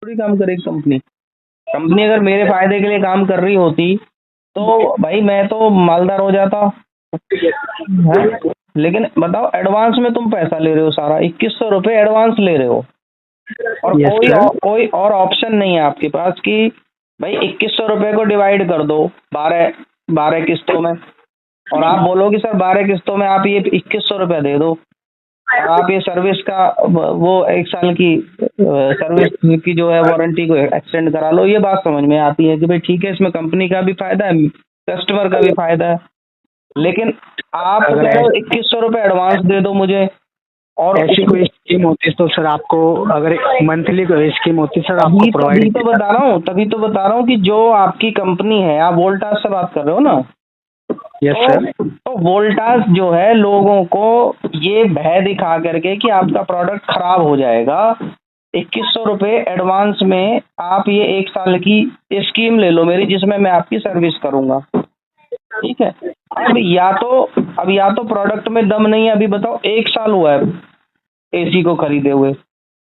थोड़ी काम करेगी कंपनी। कंपनी अगर मेरे फायदे के लिए काम कर रही होती तो भाई मैं तो मालदार हो जाता है। लेकिन बताओ, एडवांस में तुम पैसा ले रहे हो, सारा 2100 रुपये एडवांस ले रहे हो, और यस कोई सर। कोई और ऑप्शन नहीं है आपके पास कि भाई 2100 रुपये को डिवाइड कर दो 12 किस्तों में, और आप बोलो कि सर 12 किस्तों में आप ये 2100 रुपये दे दो, और आप ये सर्विस का वो 1 साल की सर्विस की जो है वारंटी को एक्सटेंड करा लो। ये बात समझ में आती है कि भाई ठीक है, इसमें कंपनी का भी फायदा है, कस्टमर का भी फायदा है। लेकिन आप कह अगर रहे हो 2100 रुपये एडवांस दे दो मुझे, और ऐसी कोई स्कीम होती तो सर आपको, अगर मंथली कोई स्कीम होती सर आपको तभी प्रोवाइड तभी तो बता रहा हूँ कि जो आपकी कंपनी है, आप वोल्टास से बात कर रहे हो ना, यस सर। तो वोल्टास जो है लोगों को ये भय दिखा करके कि आपका प्रोडक्ट खराब हो जाएगा, 2100 रुपये एडवांस में आप ये 1 साल की स्कीम ले लो मेरी, जिसमें मैं आपकी सर्विस करूंगा। ठीक है। अब या तो प्रोडक्ट में दम नहीं है। अभी बताओ, 1 साल हुआ है एसी को खरीदे हुए,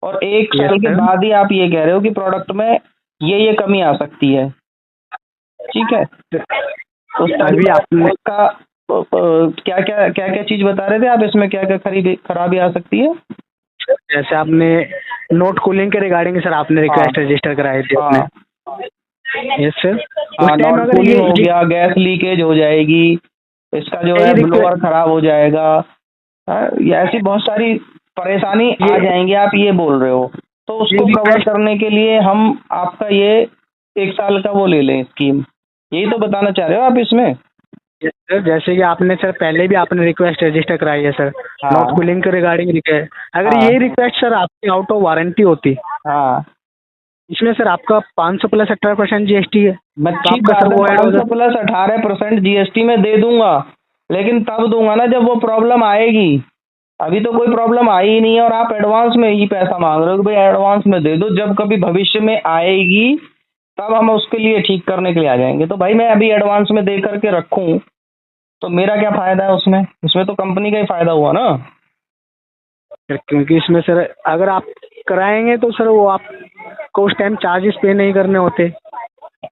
और 1 साल यस के सर। बाद ही आप ये कह रहे हो कि प्रोडक्ट में ये कमी आ सकती है। ठीक है। उस अभी आपने उसका क्या क्या क्या क्या चीज बता रहे थे आप, इसमें क्या क्या खराबी आ सकती है? जैसे आपने नोट कूलिंग के रिगार्डिंग सर आपने हाँ रिक्वेस्ट रजिस्टर कराई थी हाँ आपने। Yes sir. उस हाँ, टाइम नॉट अगर कूलिंग हो ये गया, गैस लीकेज हो जाएगी, इसका जो है रिक्वेस्ट ब्लोअर खराब हो जाएगा। हाँ, ये ऐसी बहुत सारी परेशानी आ ये जाएंगी, आप ये बोल रहे हो। तो ये उसको कवर रिक्वेस्ट करने के लिए हम आपका ये 1 साल का वो ले लें स्कीम, यही तो बताना चाह रहे हो आप इसमें? Yes sir. जैसे कि आपने सर पहले भी आपने रिक्वेस्ट रजिस्टर कराई है सर, नोट हाँ कूलिंग के रिगार्डिंग रिक्वेस्ट। अगर हाँ ये रिक्वेस्ट सर आपकी आउट ऑफ वारंटी होती, हाँ, इसमें सर आपका 500 प्लस 18% जीएसटी है, मैं तो ठीक आपका बात सर है, वो ऐड हो 500 जाता। प्लस 18% जीएसटी में दे दूंगा, लेकिन तब दूंगा ना जब वो प्रॉब्लम आएगी। अभी तो कोई प्रॉब्लम आई ही नहीं है, और आप एडवांस में ही पैसा मांग रहे हो कि भाई एडवांस में दे दो, जब कभी भविष्य में आएगी तब हम उसके लिए ठीक करने के लिए आ जाएंगे। तो भाई मैं अभी एडवांस में दे करके रखूं तो मेरा क्या फायदा है उसमें? इसमें तो कंपनी का ही फायदा हुआ ना। सर क्योंकि इसमें सर अगर आप कराएंगे तो सर वो आपको उस टाइम चार्जेस पे नहीं करने होते।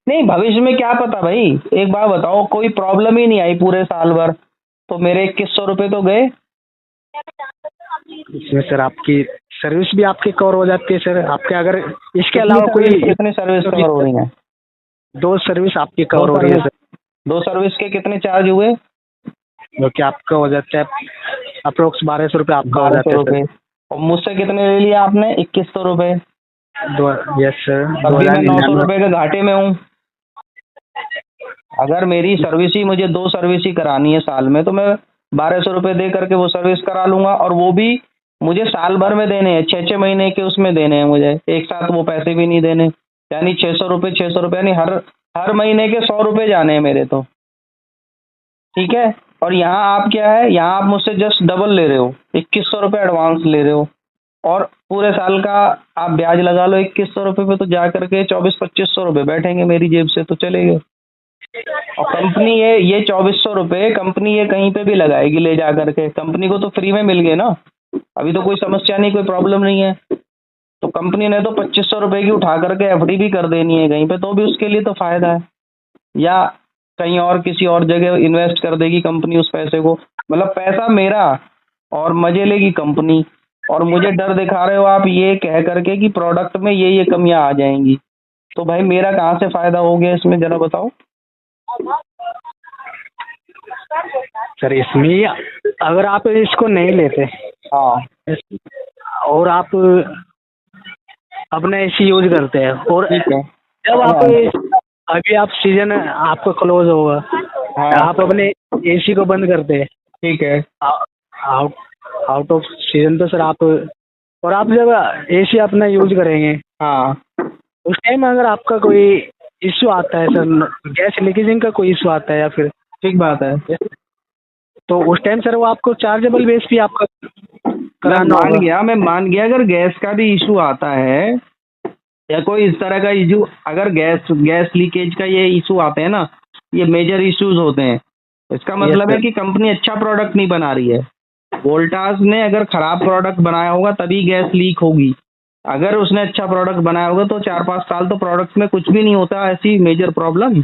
नहीं, भविष्य में क्या पता भाई। एक बार बताओ, कोई प्रॉब्लम ही नहीं आई पूरे साल भर, तो मेरे 2100 रुपये तो गए। इसमें सर आपकी सर्विस भी आपकी कवर हो जाती है सर। आपके अगर इसके कितनी अलावा सर्विस कोई कितनी सर्विस कवर हो रही है? 2 सर्विस आपकी दो कवर हो रही है सर्विस सर, दो सर्विस के कितने चार्ज हुए? जो कि आपका हो जाता है अप्रोक्स 1200 रुपये आपका हो बारह जाता सौ है सर। रुपये और मुझसे कितने ले लिया आपने? 2100 रुपये। दो यस सर। तब भी मैं 900 2099। रुपये के घाटे में हूँ। अगर मेरी सर्विस ही, मुझे 2 सर्विस ही करानी है साल में, तो मैं 1200 रुपये दे करके वो सर्विस करा लूंगा, और वो भी मुझे साल भर में देने हैं, 6 6 महीने के उसमें देने हैं मुझे, एक साथ वो पैसे भी नहीं देने। यानी 600 रुपये 600 रुपये, यानी हर हर महीने के 100 रुपये जाने हैं मेरे तो। ठीक है। और यहाँ आप क्या है, यहाँ आप मुझसे जस्ट डबल ले रहे हो, 2100 रुपये एडवांस ले रहे हो, और पूरे साल का आप ब्याज लगा लो 2100 रुपये पे, तो जा करके 2400 2500 रुपये बैठेंगे मेरी जेब से, तो चलेंगे। और कंपनी ये 2400 रुपये कंपनी ये कहीं पे भी लगाएगी ले जा करके, कंपनी को तो फ्री में मिल गए ना। अभी तो कोई समस्या नहीं, कोई प्रॉब्लम नहीं है। तो कंपनी ने तो 2500 रुपये की उठा करके एफडी भी कर देनी है कहीं पे, तो भी उसके लिए तो फायदा है। या कहीं और किसी और जगह इन्वेस्ट कर देगी कंपनी उस पैसे को, मतलब पैसा मेरा और मजे लेगी कंपनी। और मुझे डर दिखा रहे हो आप ये कह करके कि प्रोडक्ट में ये कमियां आ जाएंगी, तो भाई मेरा कहाँ से फायदा हो गया इसमें, जरा बताओ। सर इसमें अगर आप इसको नहीं लेते हाँ और आप अपना एसी यूज करते हैं, और ठीक है। जब आप हाँ अभी आप सीजन आपका क्लोज होगा, हाँ आप अपने एसी को बंद करते हैं ठीक है। आउट आउट ऑफ सीजन, तो सर आप और आप जब एसी अपना यूज करेंगे हाँ उस टाइम अगर आपका कोई इश्यू आता है सर, गैस लीकेजिंग का कोई इश्यू आता है या फिर, ठीक बात है। तो उस टाइम सर वो आपको चार्जेबल बेस भी आपका कराना होगा। मैं मान गया अगर गैस का भी इशू आता है, या कोई इस तरह का इशू, अगर गैस लीकेज का ये इशू आते हैं ना, ये मेजर इश्यूज होते हैं, इसका मतलब है सर। कि कंपनी अच्छा प्रोडक्ट नहीं बना रही है। वोल्टास ने अगर खराब प्रोडक्ट बनाया होगा तभी गैस लीक होगी। अगर उसने अच्छा प्रोडक्ट बनाया होगा तो 4-5 साल तो प्रोडक्ट में कुछ भी नहीं होता ऐसी मेजर प्रॉब्लम।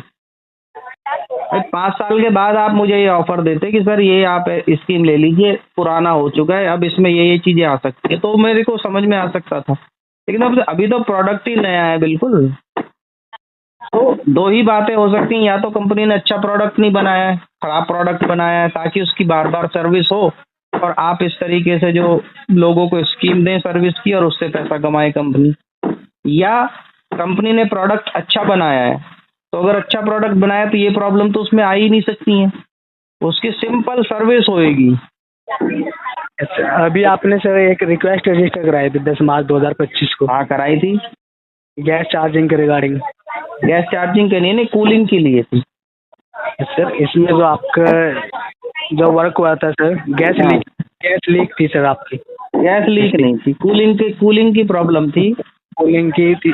5 साल के बाद आप मुझे ये ऑफर देते कि सर ये आप स्कीम ले लीजिए, पुराना हो चुका है, अब इसमें ये चीजें आ सकती है, तो मेरे को समझ में आ सकता था। लेकिन अब अभी तो प्रोडक्ट ही नया है बिल्कुल। तो दो ही बातें हो सकती हैं, या तो कंपनी ने अच्छा प्रोडक्ट नहीं बनाया है, खराब प्रोडक्ट बनाया है ताकि उसकी बार बार सर्विस हो और आप इस तरीके से जो लोगों को स्कीम दें सर्विस की और उससे पैसा कमाए कंपनी, या कंपनी ने प्रोडक्ट अच्छा बनाया है। तो अगर अच्छा प्रोडक्ट बनाया तो ये प्रॉब्लम तो उसमें आ ही नहीं सकती है, उसकी सिंपल सर्विस होएगी। अच्छा, अभी आपने सर एक रिक्वेस्ट रजिस्टर कराई थी 10 मार्च 2025 को। हाँ कराई थी। गैस चार्जिंग के रिगार्डिंग। गैस चार्जिंग के लिए नहीं, कूलिंग के लिए थी। सर इसमें जो आपका जो वर्क हुआ था सर, गैस लीक थी सर आपकी। गैस लीक नहीं थी, कूलिंग की प्रॉब्लम थी। कूलिंग की थी।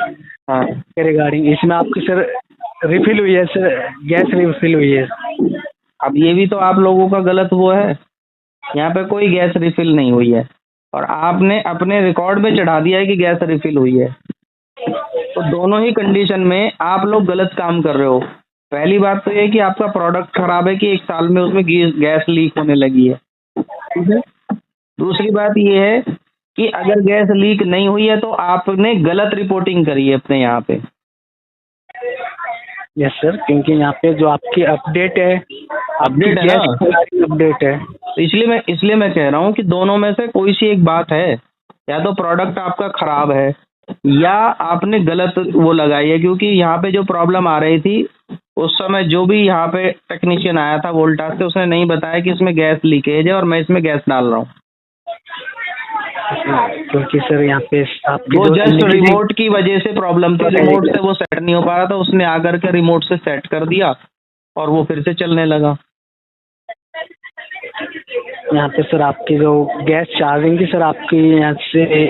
हाँ के रिगार्डिंग इसमें आपकी सर रिफिल हुई है सर, गैस रिफिल हुई है। अब ये भी तो आप लोगों का गलत वो है, यहाँ पे कोई गैस रिफिल नहीं हुई है और आपने अपने रिकॉर्ड में चढ़ा दिया है कि गैस रिफिल हुई है। तो दोनों ही कंडीशन में आप लोग गलत काम कर रहे हो। पहली बात तो ये कि आपका प्रोडक्ट खराब है कि 1 साल में उसमें गैस लीक होने लगी है, ठीक है। दूसरी बात ये है कि अगर गैस लीक नहीं हुई है तो आपने गलत रिपोर्टिंग करी है अपने यहाँ पे। यस सर, क्योंकि यहाँ पे जो आपकी अपडेट है अपडेट है ना, अपडेट है। तो इसलिए मैं कह रहा हूँ कि दोनों में से कोई सी एक बात है, या तो प्रोडक्ट आपका खराब है या आपने गलत वो लगाई है। क्योंकि यहाँ पे जो प्रॉब्लम आ रही थी उस समय जो भी यहाँ पे टेक्नीशियन आया था वोल्टास से, उसने नहीं बताया कि इसमें गैस लीकेज है और मैं इसमें गैस डाल रहा हूँ। क्योंकि सर यहाँ पे आपकी वो जस्ट रिमोट की वजह से प्रॉब्लम थी, रिमोट से वो सेट नहीं हो पा रहा था, उसने आकर के रिमोट से सेट कर दिया और वो फिर से चलने लगा। यहाँ पे सर आपकी जो गैस चार्जिंग की सर आपकी यहाँ से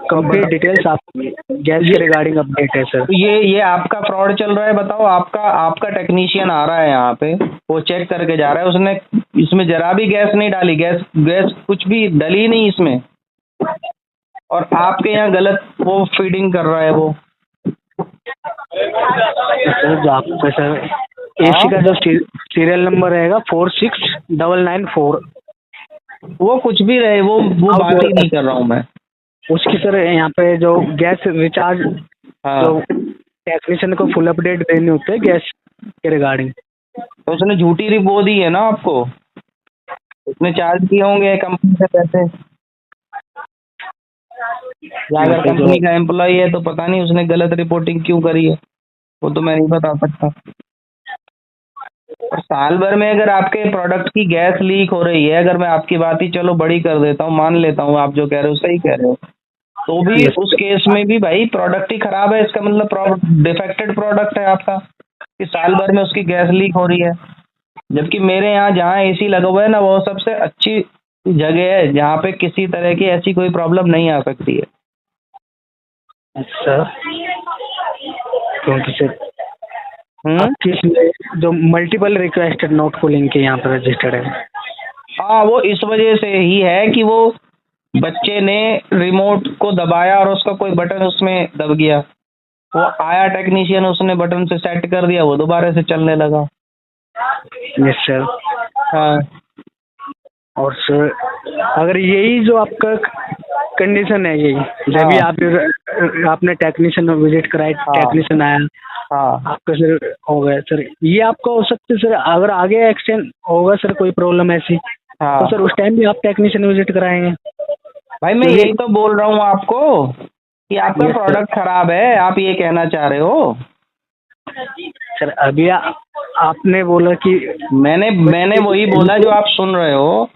कंप्लीट डिटेल्स आप गैस के रिगार्डिंग अपडेट है सर। ये आपका फ्रॉड चल रहा है। बताओ, आपका टेक्नीशियन आ रहा है यहाँ पे, वो चेक करके जा रहा है, उसने इसमें जरा भी गैस नहीं डाली, गैस कुछ भी डली नहीं इसमें, और आपके यहाँ गलत वो फीडिंग कर रहा है वो। सर जो आपका सर एसी का जो सीरियल नंबर रहेगा 46994, वो कुछ भी रहे, वो बात ही नहीं कर रहा हूँ मैं उसकी सर यहाँ पे जो गैस रिचार्ज जो टेक्नीशियन को फुल अपडेट देनी होती है गैस के रिगार्डिंग। तो उसने झूठी रिपोर्ट दी है ना आपको, उसने चार्ज किए होंगे कंपनी से पैसे, या अगर कंपनी का एम्प्लॉय है तो पता नहीं उसने गलत रिपोर्टिंग क्यों करी है, वो तो मैं नहीं बता सकता। और साल भर में अगर आपके प्रोडक्ट की गैस लीक हो रही है, अगर मैं आपकी बात ही चलो बड़ी कर देता हूँ, मान लेता हूँ आप जो कह रहे हो सही कह रहे हो, तो भी उस केस में भी भाई प्रोडक्ट ही खराब है, इसका मतलब डिफेक्टेड प्रोडक्ट है आपका कि साल भर में उसकी गैस लीक हो रही है। जबकि मेरे यहाँ जहाँ एसी लगा हुआ है ना, वो सबसे अच्छी जगह है जहाँ पे किसी तरह की ऐसी कोई प्रॉब्लम नहीं आ सकती है। अच्छा, क्योंकि सर आपकी इसमें जो मल्टीपल रिक्वेस्टेड नोट कूलिंग के यहाँ पर रजिस्टर्ड है। हाँ, वो इस वजह से ही है कि वो बच्चे ने रिमोट को दबाया और उसका कोई बटन उसमें दब गया, वो आया टेक्नीशियन, उसने बटन से सेट कर दिया, वो दोबारा से चलने लगा। Yes sir. हाँ, और सर अगर यही जो आपका कंडीशन है, यही जब भी आपने टेक्नीशियन विजिट कराया, टेक्नीशियन आया, आपका सर हो गया सर, ये आपका हो सकता है सर अगर आगे एक्सटेंड होगा सर कोई प्रॉब्लम ऐसी, तो सर उस टाइम भी आप टेक्नीशियन विजिट कराएंगे। भाई मैं यही तो बोल रहा हूँ आपको कि आपका प्रोडक्ट खराब है, आप ये कहना चाह रहे हो। सर अभी आपने बोला कि मैंने वही बोला जो आप सुन रहे हो।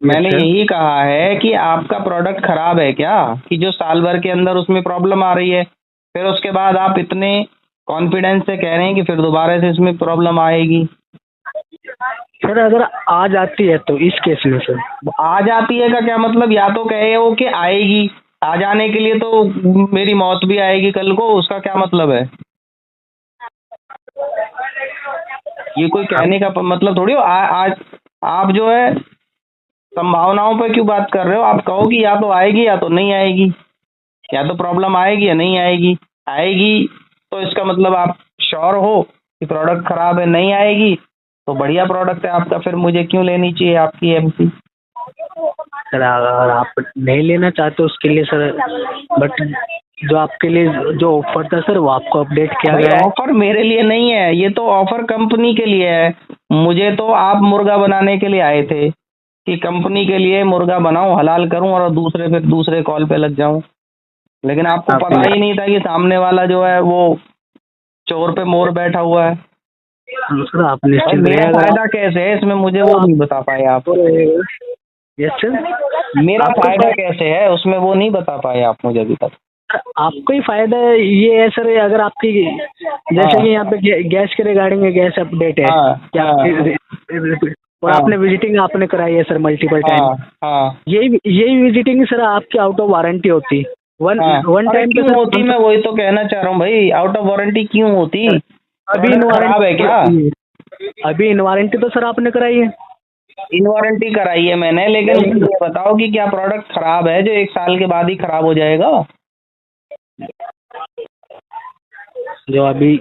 मैंने यही कहा है कि आपका प्रोडक्ट खराब है क्या, कि जो साल भर के अंदर उसमें प्रॉब्लम आ रही है, फिर उसके बाद आप इतने कॉन्फिडेंस से कह रहे हैं कि फिर दोबारा से इसमें प्रॉब्लम आएगी। सर अगर आ जाती है तो इस केस में सर आ जाती है का क्या मतलब, या तो कहे हो कि आएगी, आ जाने के लिए तो मेरी मौत भी आएगी कल को, उसका क्या मतलब है। ये कोई कहने का मतलब थोड़ी हो। आज आप जो है संभावनाओं पर क्यों बात कर रहे हो, आप कहो कि या तो आएगी या तो नहीं आएगी। या तो प्रॉब्लम आएगी या नहीं आएगी। आएगी तो इसका मतलब आप श्योर हो कि प्रोडक्ट खराब है, नहीं आएगी तो बढ़िया प्रोडक्ट है आपका, फिर मुझे क्यों लेनी चाहिए आपकी एमसी। सर अगर आप नहीं लेना चाहते उसके लिए सर, बट जो आपके लिए जो ऑफर था सर वो आपको अपडेट किया भाई गया है। ऑफर मेरे लिए नहीं है, ये तो ऑफर कंपनी के लिए है। मुझे तो आप मुर्गा बनाने के लिए आए थे कि कंपनी के लिए मुर्गा बनाऊं, हलाल करूं और फिर दूसरे कॉल पे लग जाऊं। लेकिन आपको पता ही नहीं था कि सामने वाला जो है वो चोर पे मोर बैठा हुआ है। सर आप और निश्चिंत मेरा रहिए, अगर फायदा कैसे है इसमें, मुझे वो नहीं बता पाए आप। यस सर, मेरा आपका फायदा कैसे है उसमें वो नहीं बता पाए आप मुझे अभी तक। आपको ही फायदा है ये है सर, अगर आपकी जैसे कि यहाँ पे गैस के रिगार्डिंग गैस अपडेट है कि आपकी, और आपने विजिटिंग आपने कराई है सर मल्टीपल टाइम। यही विजिटिंग सर आपकी आउट ऑफ वारंटी होती वन टाइम पे क्यों होती, मैं वही तो कहना चाह रहा हूँ भाई, आउट ऑफ वारंटी क्यों होती? अभी इन खराब है क्या? अभी इन वारंटी तो सर आपने कराई है। इन वारंटी कराई है मैंने, लेकिन मुझे ये बताओ कि क्या प्रोडक्ट खराब है जो 1 साल के बाद ही खराब हो जाएगा? जो अभी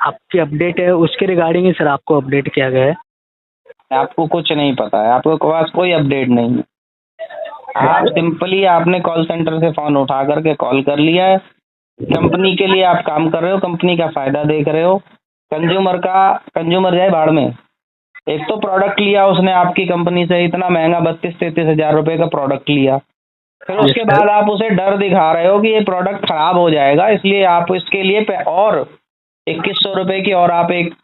आपकी अपडेट है उसके रिगार्डिंग ही सर आपको अपडेट किया गया है। आपको कुछ नहीं पता है, आपके पास कोई अपडेट नहीं है। आप सिंपली आपने कॉल सेंटर से फोन उठा करके कॉल कर लिया है, कंपनी के लिए आप काम कर रहे हो, कंपनी का फायदा देख रहे हो। कंज्यूमर जाए भाड़ में। एक तो प्रोडक्ट लिया उसने आपकी कंपनी से इतना महंगा 32-33 हजार रुपए का प्रोडक्ट लिया, फिर उसके बाद आप उसे डर दिखा रहे हो कि ये प्रोडक्ट खराब हो जाएगा, इसलिए आप इसके लिए और 2100 रुपए की और आप एक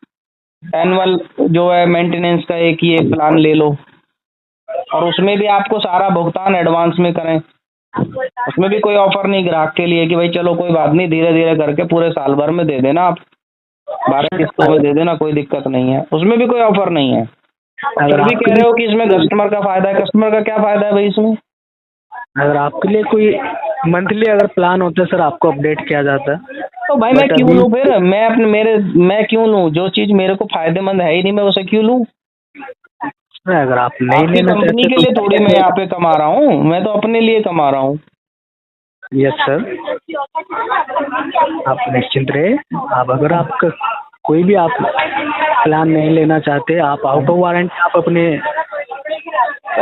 एनुअल जो है मेंटेनेंस का एक ये प्लान ले लो, और उसमें भी आपको सारा भुगतान एडवांस में करें। उसमें भी कोई ऑफर नहीं ग्राहक के लिए कि भाई चलो कोई बात नहीं, धीरे धीरे करके पूरे साल भर में दे देना, आप 12 किस्तों में दे देना, कोई दिक्कत नहीं है। उसमें भी कोई ऑफर नहीं है। अगर भी कह रहे हो कि इसमें कस्टमर का फायदा है, कस्टमर का क्या फायदा है भाई इसमें? अगर आपके लिए कोई मंथली अगर प्लान होता है सर आपको अपडेट किया जाता है तो भाई मैं क्यों लूँ फिर? मैं क्यों लूँ? जो चीज मेरे को फायदेमंद है ही नहीं मैं उसे क्यों लूँ? अगर आप नहीं लेना चाहते कंपनी के लिए थोड़ी मैं यहाँ पे कमा रहा हूँ, मैं तो अपने लिए कमा रहा हूँ। यस सर, आप निश्चिंत रहे। आप अगर आपका कोई भी आप प्लान नहीं लेना चाहते, आप आउट ऑफ वारंटी आप अपने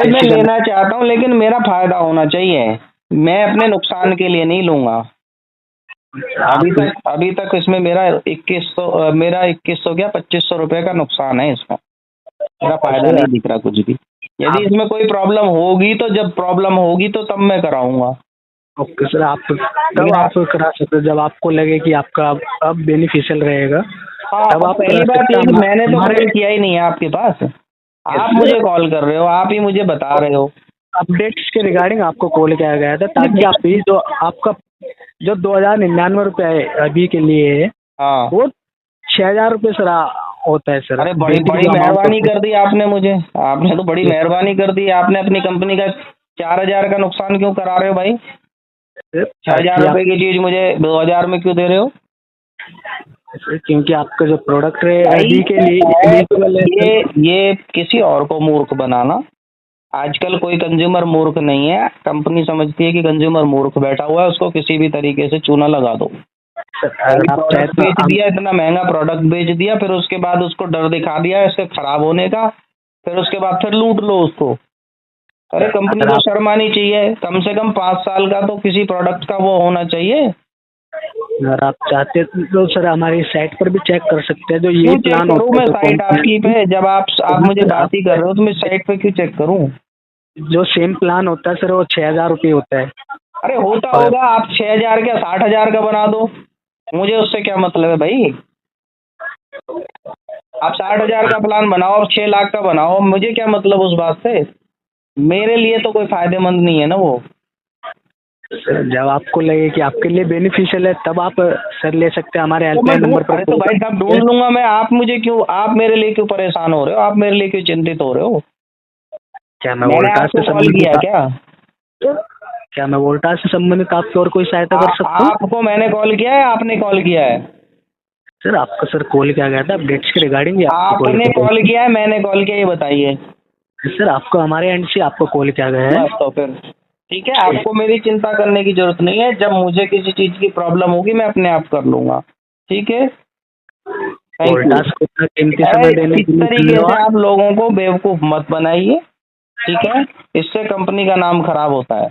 मैं लेना चाहता हूँ लेकिन मेरा फायदा होना चाहिए, मैं अपने नुकसान के लिए नहीं लूंगा। अभी तक इसमें मेरा 2100 क्या 2500 रुपए का नुकसान है इसमें, मेरा फायदा नहीं दिख रहा कुछ भी। यदि इसमें कोई प्रॉब्लम होगी तो जब प्रॉब्लम होगी तो तब मैं कराऊंगा। ओके सर, आप तब आप करा सकते हो जब आपको लगे कि आपका अब बेनिफिशियल रहेगा। तब आप पहली बात ये, मैंने तो कॉल किया ही नहीं है आपके पास, आप मुझे कॉल कर रहे हो, आप ही मुझे बता रहे हो। अपडेट्स के रिगार्डिंग आपको कॉल किया गया था ताकि आप भी जो आपका जो 2099 रुपये है अभी के लिए, हाँ, वो 6000 रुपये सर होता है सर। अरे बड़ी मेहरबानी कर दी आपने मुझे, आपने तो बड़ी मेहरबानी कर दी। आपने अपनी कंपनी का 4000 का नुकसान क्यों करा रहे हो भाई? 6000 रुपए की चीज मुझे 2000 में क्यों दे रहे हो? क्योंकि आपका जो प्रोडक्ट है अभी के लिए ये किसी और को मूर्ख बनाना। आजकल कोई कंज्यूमर मूर्ख नहीं है, कंपनी समझती है कि कंज्यूमर मूर्ख बैठा हुआ है, उसको किसी भी तरीके से चूना लगा दो। बेच दिया, इतना महंगा प्रोडक्ट बेच दिया, फिर उसके बाद उसको डर दिखा दिया इसके खराब होने का, फिर उसके बाद फिर लूट लो उसको। अरे कंपनी को शर्म आनी चाहिए, कम से कम 5 साल का तो किसी प्रोडक्ट का वो होना चाहिए। अगर आप चाहते तो सर हमारी साइट पर भी चेक कर सकते हैं। जो ये प्लान करूँ मैं साइट आपकी पे? जब आप मुझे बात ही कर रहे हो तो मैं साइट पे क्यों चेक करूँ? जो सेम प्लान होता है सर वो 6000 रुपये होता है। अरे होता होगा, आप 6000 क्या 60,000 का बना दो, मुझे उससे क्या मतलब है भाई? आप 60,000 का प्लान बनाओ, 6 लाख का बनाओ, मुझे क्या मतलब उस बात से? मेरे लिए तो कोई फायदेमंद नहीं है ना वो। जब आपको लगे कि आपके लिए बेनिफिशियल है तब आप सर ले सकते हैं हमारे हेल्पलाइन नंबर पर। तो भाई साहब ढूंढ लूंगा मैं, आप मेरे लिए क्यों परेशान हो रहे हो? आप मेरे लिए क्यों चिंतित हो रहे हो? क्या मैं वोल्टास से कॉल किया क्या मैं वोल्टास से संबंधित आपकी और कोई सहायता कर सकता हूँ? आपको मैंने कॉल किया है, आपने कॉल किया है? सर आपको सर कॉल किया गया था अपडेट्स के रिगार्डिंग। आपने कॉल किया है, मैंने कॉल किया, ये बताइए। सर आपको हमारे एंड से आपको कॉल किया गया है। तो फिर ठीक है, आपको मेरी चिंता करने की जरूरत नहीं है। जब मुझे किसी चीज की प्रॉब्लम होगी मैं अपने आप कर लूंगा। ठीक है, थैंक और यू। टास्क को इतना कीमती समय देने इस के लिए तरीके से धन्यवाद। आप लोगों को बेवकूफ मत बनाइए। ठीक है, इससे कंपनी का नाम खराब होता है।